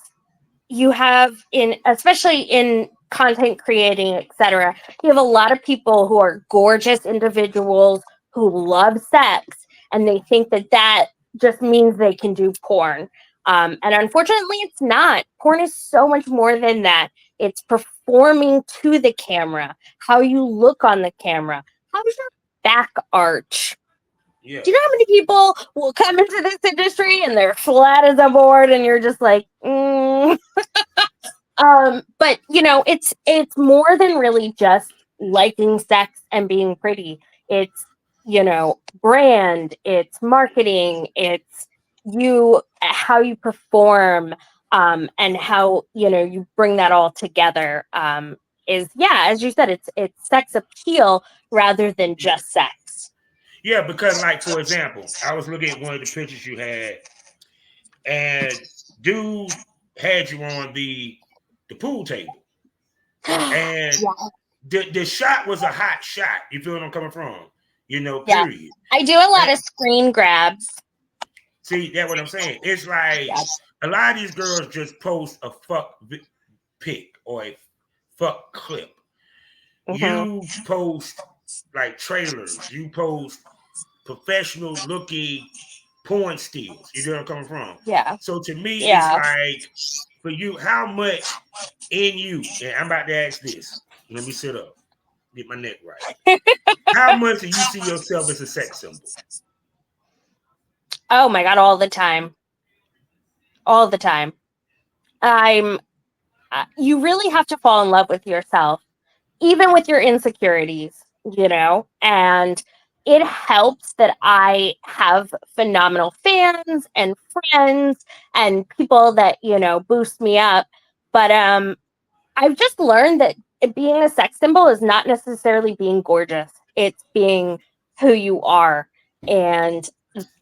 you have, in especially in content creating, etc., you have a lot of people who are gorgeous individuals who love sex, and they think that that just means they can do porn. And unfortunately, it's not. Porn is so much more than that. It's performing to the camera, how you look on the camera, how's your back arch, Yeah. Do you know how many people will come into this industry and they're flat as a board, and you're just like, but you know, it's more than really just liking sex and being pretty. It's, you know, brand, it's marketing, it's you how you perform, and how, you know, you bring that all together. Is, yeah, as you said, it's sex appeal rather than Yeah. just sex. Yeah, because like for example, I was looking at one of the pictures you had, and dude had you on the pool table, and Yeah. the shot was a hot shot. You feel what I'm coming from? You know, Yeah. period. I do a And lot of screen grabs. see, that's what I'm saying. It's like Yeah. a lot of these girls just post a pic or a fuck clip. Hmm. You post like trailers. You post professional looking porn stills. You know where I'm coming from? Yeah. So to me, it's Yeah. like for you, how much in you, and I'm about to ask this. Let me sit up, get my neck right. How much do you see yourself as a sex symbol? Oh my God, all the time. All the time. I'm You really have to fall in love with yourself, even with your insecurities, you know? And it helps that I have phenomenal fans and friends and people that, you know, boost me up. But I've just learned that being a sex symbol is not necessarily being gorgeous. It's being who you are. And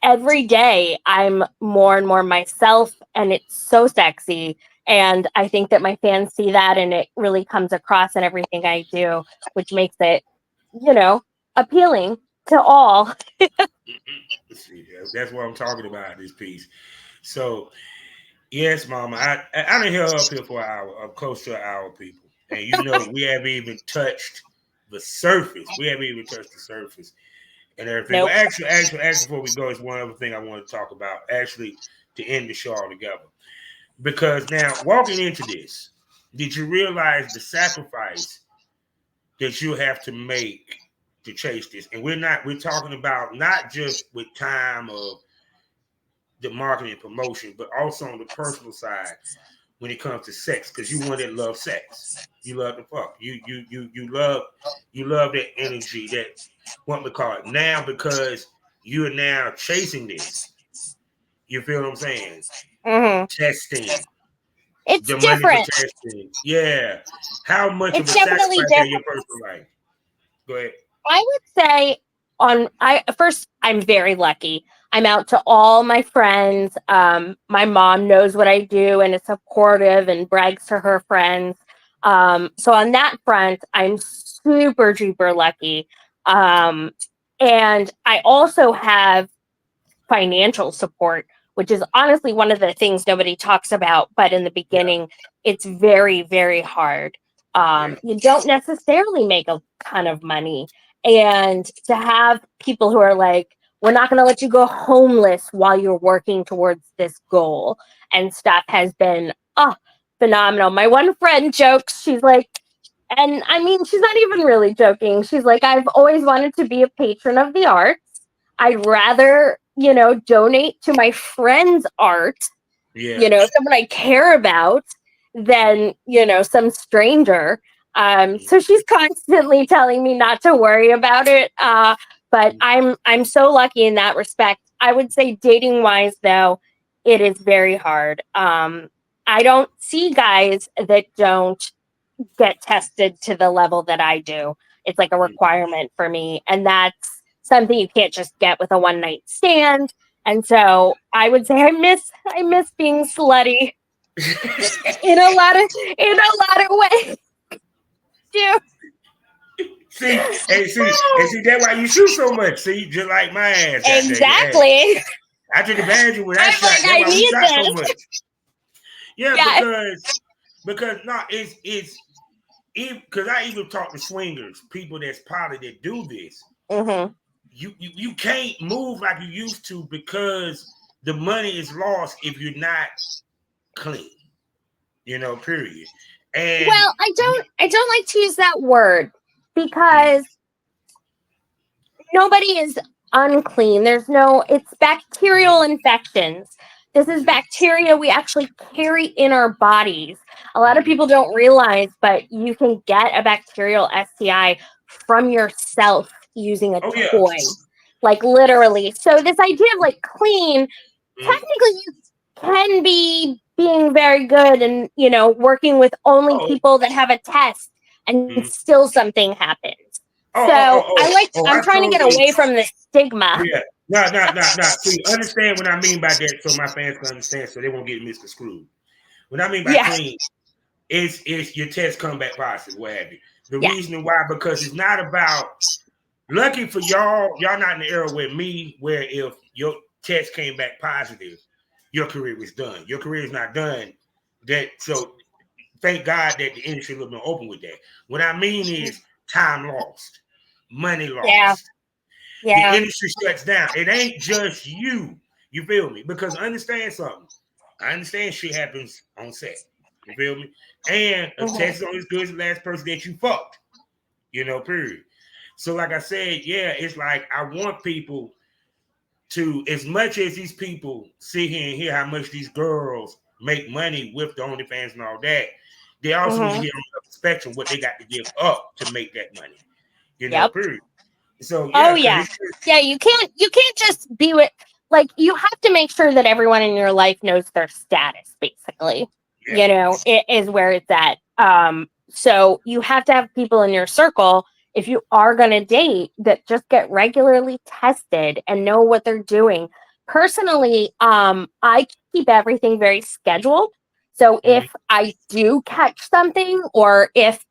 every day I'm more and more myself, and it's so sexy. And I think that my fans see that, and it really comes across in everything I do, which makes it, you know, appealing to all. See, that's what I'm talking about. This piece. So yes, Mama, I done held up here for an hour, close to an hour, people, and you know we haven't even touched the surface. We haven't even touched the surface and everything. Well, Nope. actually, before we go, it's one other thing I want to talk about. Actually, to end the show altogether, because now walking into this, did you realize the sacrifice that you have to make to chase this? And we're talking about not just with time of the marketing and promotion, but also on the personal side when it comes to sex, because you one that loves sex. You love the fuck. You love that energy, that what we call it now, because you're now chasing this. You feel what I'm saying? Hmm. Testing It's the money for different. testing. Yeah. How much of It's a definitely sacrifice in different. your personal life? Go ahead. I would say I'm very lucky. I'm out to all my friends. My mom knows what I do and is supportive and brags to her friends. So on that front, I'm super duper lucky. Um, and I also have financial support, which is honestly one of the things nobody talks about. But in the Yeah. beginning, it's very, very hard. Yeah. You don't necessarily make a ton of money. And to have people who are like, we're not going to let you go homeless while you're working towards this goal and stuff has been phenomenal. My one friend jokes, she's like, and I mean, she's not even really joking. She's like, I've always wanted to be a patron of the arts. I'd rather, you know, donate to my friend's art, you Yeah. know, someone I care about, than, you know, some stranger. So she's constantly telling me not to worry about it. But I'm so lucky in that respect. I would say dating wise though, it is very hard. I don't see guys that don't get tested to the level that I do. It's like a requirement for me. And that's something you can't just get with a one night stand. And so I would say I miss being slutty in a lot of ways too. See, that's why you shoot so much. See, just like my ass, god dang it. Hey, Exactly. I took advantage of when I I'm shot. like, That's I why we need shot so this. much. Yeah, Yeah. because no, it's because I even talk to swingers, people that's probably that do this. Mm-hmm. You can't move like you used to because the money is lost if you're not clean. You know, period. And Well, I don't like to use that word because nobody is unclean. It's bacterial infections. This is bacteria we actually carry in our bodies. A lot of people don't realize, but you can get a bacterial STI from yourself using a Oh yeah. toy. Like literally. So this idea of like clean, technically you can be being very good and, working with only Oh. people that have a test and still something happens. So I'm I trying to get totally. away from the stigma. Yeah. No. See, understand what I mean by that, so my fans can understand, so they won't get misconstrued. What I mean by Yeah. clean is your test come back positive, what have you. The Yeah. reason why, because it's not about. Lucky for y'all not in the era with me, where if your test came back positive, your career was done. Your career is not done. So thank God that the industry was been open with that. What I mean is time lost, money Yeah. lost. The Yeah. industry shuts down. It ain't just you. You feel me? Because understand something. I understand shit happens on set. You feel me? And a test is only as good as the last person that you fucked. Period. So, like I said, yeah, it's like I want people to, as much as these people sit here and hear how much these girls make money with the OnlyFans and all that, they also need to hear on the spectrum what they got to give up to make that money. Yep. Period. So Oh yeah, yeah. You can't just be with, like, you have to make sure that everyone in your life knows their status, basically. yeah. It is where it's at. So you have to have people in your circle, if you are going to date, that just get regularly tested and know what they're doing. Personally, I keep everything very scheduled. So if I do catch something, or if,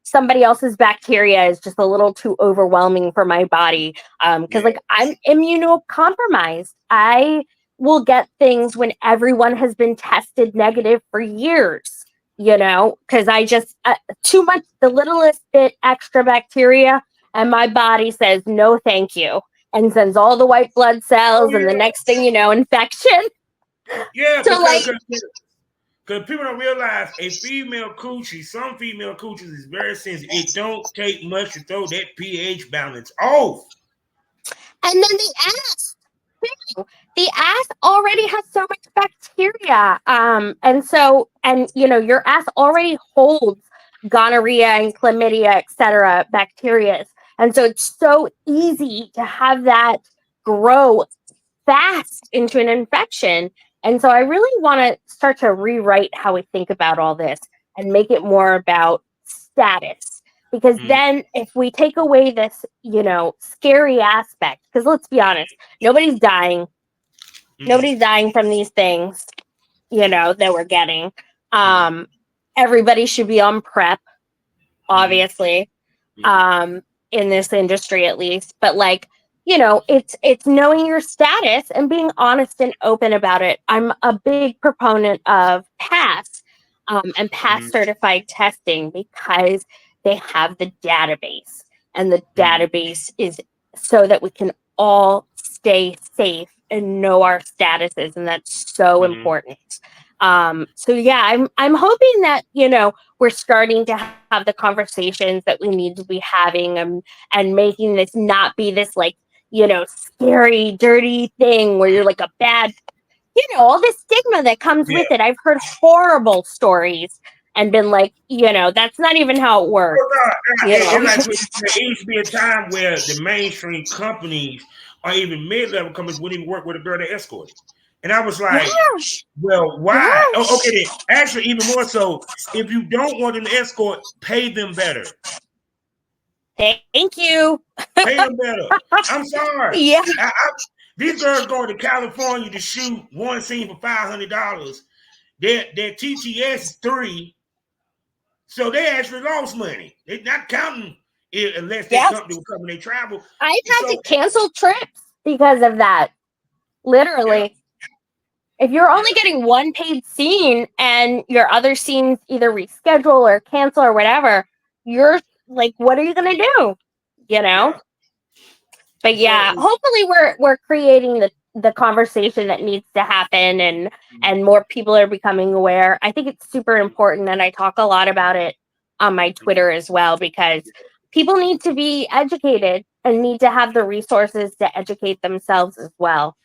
somebody else's bacteria is just a little too overwhelming for my body, because like I'm immunocompromised, I will get things when everyone has been tested negative for years, because I just too much, the littlest bit extra bacteria, and my body says no thank you, and sends all the white blood cells, and the next thing you know, infection. Yeah, So like, because people don't realize some female coochies is very sensitive. It don't take much to throw that pH balance off. and then the ass already has so much bacteria, and your ass already holds gonorrhea and chlamydia, etc., bacteria, and so it's so easy to have that grow fast into an infection. And so I really want to start to rewrite how we think about all this and make it more about status. Because then if we take away this, scary aspect, because let's be honest, nobody's dying. Nobody's dying from these things, that we're getting. Everybody should be on PrEP, obviously, in this industry at least. But like, it's knowing your status and being honest and open about it. I'm a big proponent of PASS, and PASS certified testing, because they have the database, and the database is so that we can all stay safe and know our statuses, and that's so important. So yeah, I'm hoping that, we're starting to have the conversations that we need to be having, and making this not be this like, scary, dirty thing where you're like a bad, all this stigma that comes with it. I've heard horrible stories and been like, that's not even how it works. It used to be a time where the mainstream companies or even mid-level companies wouldn't even work with a girl that escorted. And I was like, well, why? Oh, okay, then. Actually, even more so, if you don't want an escort, pay them better. Thank you. Pay them better. I'm sorry. Yeah. These girls going to California to shoot one scene for $500. Their TTS is $3, so they actually lost money. They're not counting it unless their company will come and they travel. I've had to cancel trips because of that. Literally. If you're only getting one paid scene and your other scenes either reschedule or cancel or whatever, you're like, what are you gonna do? But yeah, hopefully we're creating the conversation that needs to happen, and more people are becoming aware. I think it's super important, and I talk a lot about it on my Twitter as well, because people need to be educated. and need to have the resources to educate themselves as well.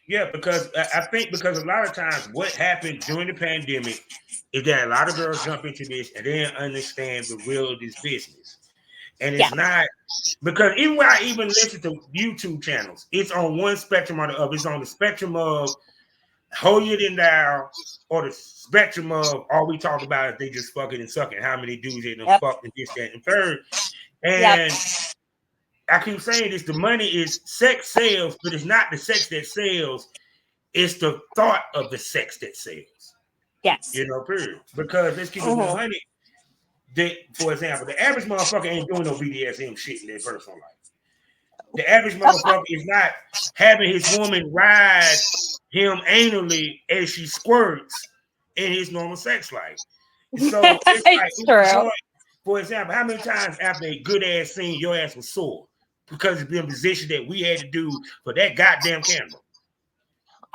Yeah, because I think because a lot of times what happened during the pandemic is that a lot of girls jump into this and they didn't understand the real of this business. And it's Yeah. not because even when I even listen to YouTube channels, it's on one spectrum or the other. It's on the spectrum of holier than thou, or the spectrum of all we talk about is they just fucking and sucking. How many dudes they done Yep. fucked and this, that, and third. Yep. And I keep saying this: the money is sex sales, but it's not the sex that sells. It's the thought of the sex that sells. Yes. You know, period. Because let's keep it 100. That, for example, the average motherfucker ain't doing no BDSM shit in their personal life. The average motherfucker is not having his woman ride him anally as she squirts in his normal sex life. So it's like, It's true. for example, how many times after a good ass scene your ass was sore because of the position that we had to do for that goddamn camera?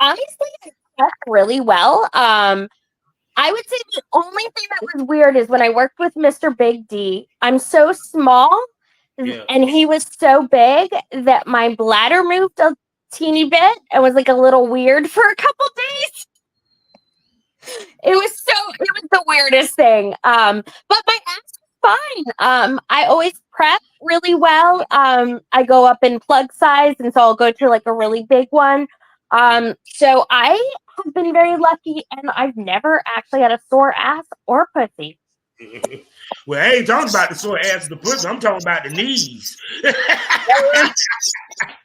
Honestly, I slept really well. I would say the only thing that was weird is when I worked with Mr. Big D. I'm so small, Yeah. and he was so big that my bladder moved a teeny bit and was like a little weird for a couple days. It was the weirdest thing. But my ass was fine. I always prep really well. I go up in plug size, and so I'll go to like a really big one. So I have been very lucky, and I've never actually had a sore ass or pussy. Well, I ain't talking about the sore ass of the pussy. I'm talking about the knees. Now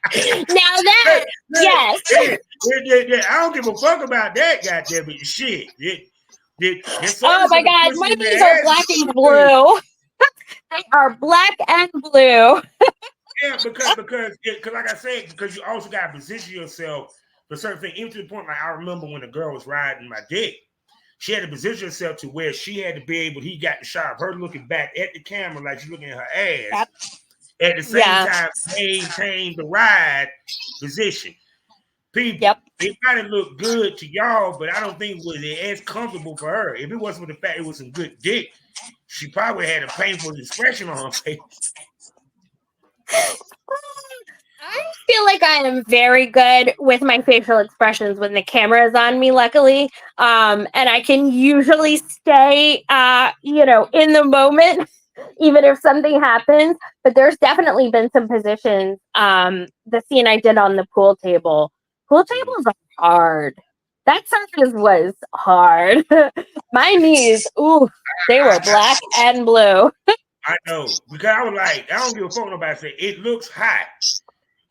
that, yes. I don't give a fuck about that goddamn it. Shit. Oh my God, my knees are black and blue. They are black and blue. Yeah, because like I said, because you also got to position yourself for certain things. Even to the point, like I remember when a girl was riding my dick, she had to position herself to where she had to be able. He got the shot of her looking back at the camera like she's looking at her ass. Yep. At the same time, maintain the ride position. People, it might have looked good to y'all, but I don't think it was as comfortable for her. If it wasn't for the fact it was some good dick, she probably had a painful expression on her face. I feel like I am very good with my facial expressions when the camera is on me, luckily. And I can usually stay, in the moment, even if something happens. But there's definitely been some positions. The scene I did on the pool tables are hard. That surface was hard. My knees, they were black and blue. I know, because I was like, I don't give a fuck nobody say it looks hot.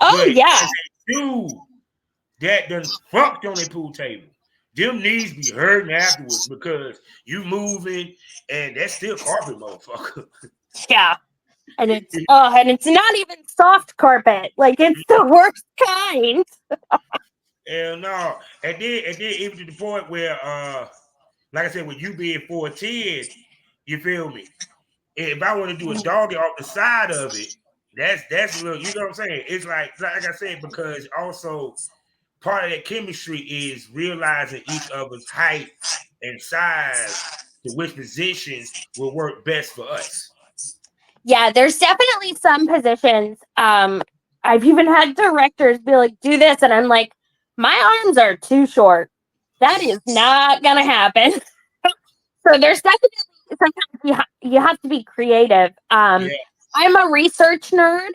Oh, but yeah. Dude that done fucked on a pool table, them knees be hurting afterwards because you moving and that's still carpet, motherfucker. Yeah. And it's not even soft carpet. Like, it's the worst kind. Hell no. And then even to the point where like I said, with you being 4'10", you feel me? If I want to do a doggy off the side of it, that's a little, you know what I'm saying? It's like I said, because also part of that chemistry is realizing each other's height and size to which positions will work best for us. Yeah, there's definitely some positions. I've even had directors be like, do this. And I'm like, my arms are too short. That is not going to happen. So there's definitely sometimes you have to be creative. I'm a research nerd.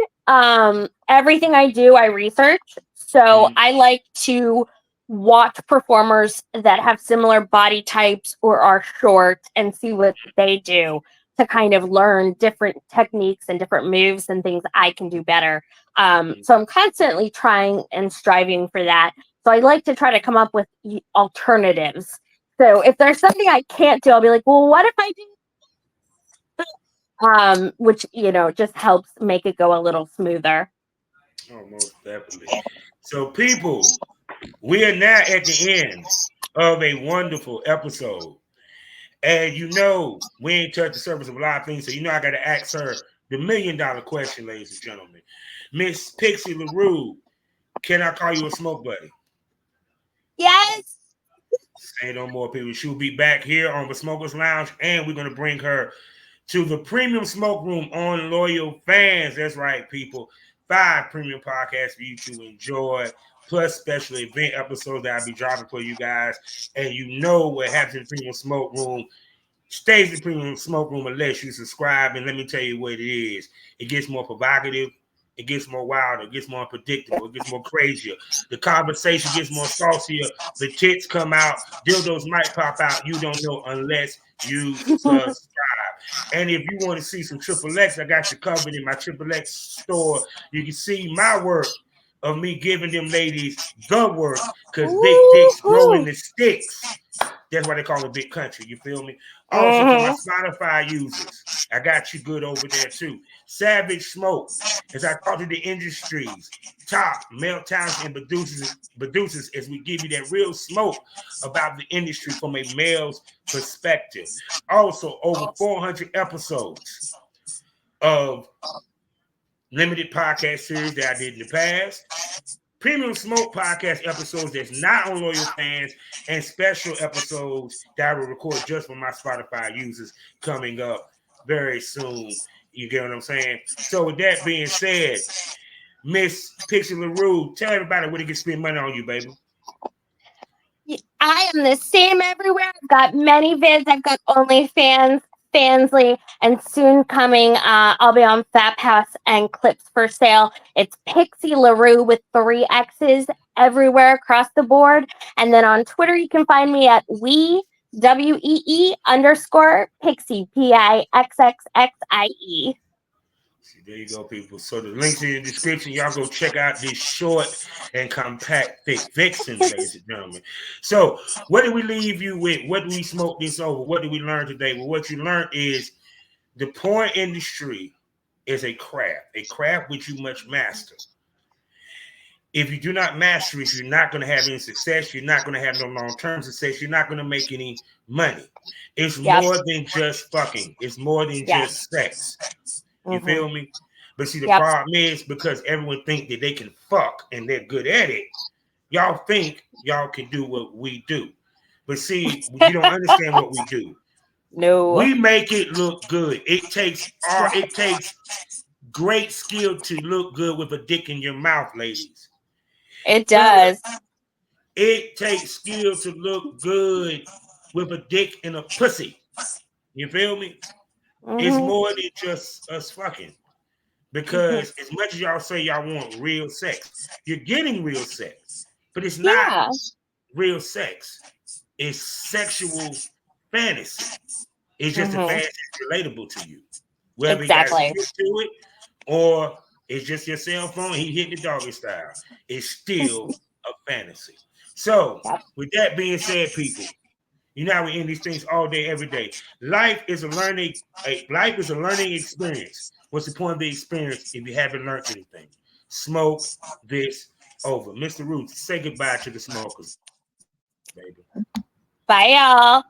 Everything I do, I research. So I like to watch performers that have similar body types or are short and see what they do to kind of learn different techniques and different moves and things I can do better. So I'm constantly trying and striving for that. So I like to try to come up with alternatives. So if there's something I can't do, I'll be like, well, what if I do? Which, just helps make it go a little smoother. Oh, most definitely. So, people, we are now at the end of a wonderful episode. And we ain't touched the surface of a lot of things. So, I got to ask her the $1 million question, ladies and gentlemen. Miss Pixxie LaRue, can I call you a smoke buddy? Yes. Say no more, people. She'll be back here on the Smokers Lounge, and we're going to bring her to the Premium Smoke Room on Loyal Fans. That's right, people. 5 premium podcasts for you to enjoy, plus special event episodes that I'll be dropping for you guys. And you know what happens in the Premium Smoke Room stays in the Premium Smoke Room unless you subscribe. And let me tell you what it is. It gets more provocative. It gets more wild. It gets more unpredictable. It gets more crazier. The conversation gets more saucier. The tits come out. Dildos might pop out. You don't know unless you subscribe. And if you want to see some Triple X, I got you covered in my Triple X store. You can see my work of me giving them ladies the work because big dicks grow in the sticks. That's why they call it Big Country. You feel me? Also, for my Spotify users, I got you good over there too. Savage Smoke, as I talk to the industries, top male talents and producers, as we give you that real smoke about the industry from a male's perspective. Also, over 400 episodes of limited podcast series that I did in the past. Premium Smoke podcast episodes that's not on Loyal Fans, and special episodes that I will record just for my Spotify users coming up very soon. You get what I'm saying? So with that being said, Miss Pixxie LaRue, tell everybody where they can spend money on you, baby. I am the same everywhere. I've got many vids. I've got OnlyFans, Fansly, and soon coming, I'll be on Fap House and Clips for Sale. It's Pixxie LaRue with 3 X's everywhere across the board. And then on Twitter, you can find me at WEE_Pixxie, PIXXXIE. There you go, people. So the links in the description. Y'all go check out this short and compact thick vixen, ladies and gentlemen. So what do we leave you with? What do we smoke this over? What did we learn today? Well, what you learned is the porn industry is a craft which you must master. If you do not master it, you're not going to have any success. You're not going to have no long-term success. You're not going to make any money. It's more than just fucking. It's more than just sex. You feel me? But see, the problem is because everyone think that they can fuck and they're good at it, y'all think y'all can do what we do. But see, you don't understand what we do. No. We make it look good. It takes great skill to look good with a dick in your mouth, ladies. It does. It takes skill to look good with a dick in a pussy. You feel me? It's more than just us fucking. Because as much as y'all say y'all want real sex, you're getting real sex. But it's not real sex. It's sexual fantasy. It's just a fantasy that's relatable to you. Whether you got to it or it's just your cell phone, he hit the doggy style. It's still a fantasy. So, with that being said, people, you know we end these things all day, every day. Life is a learning experience. What's the point of the experience if you haven't learned anything? Smoke this over. Mr. Roots, say goodbye to the smokers, baby. Bye, y'all.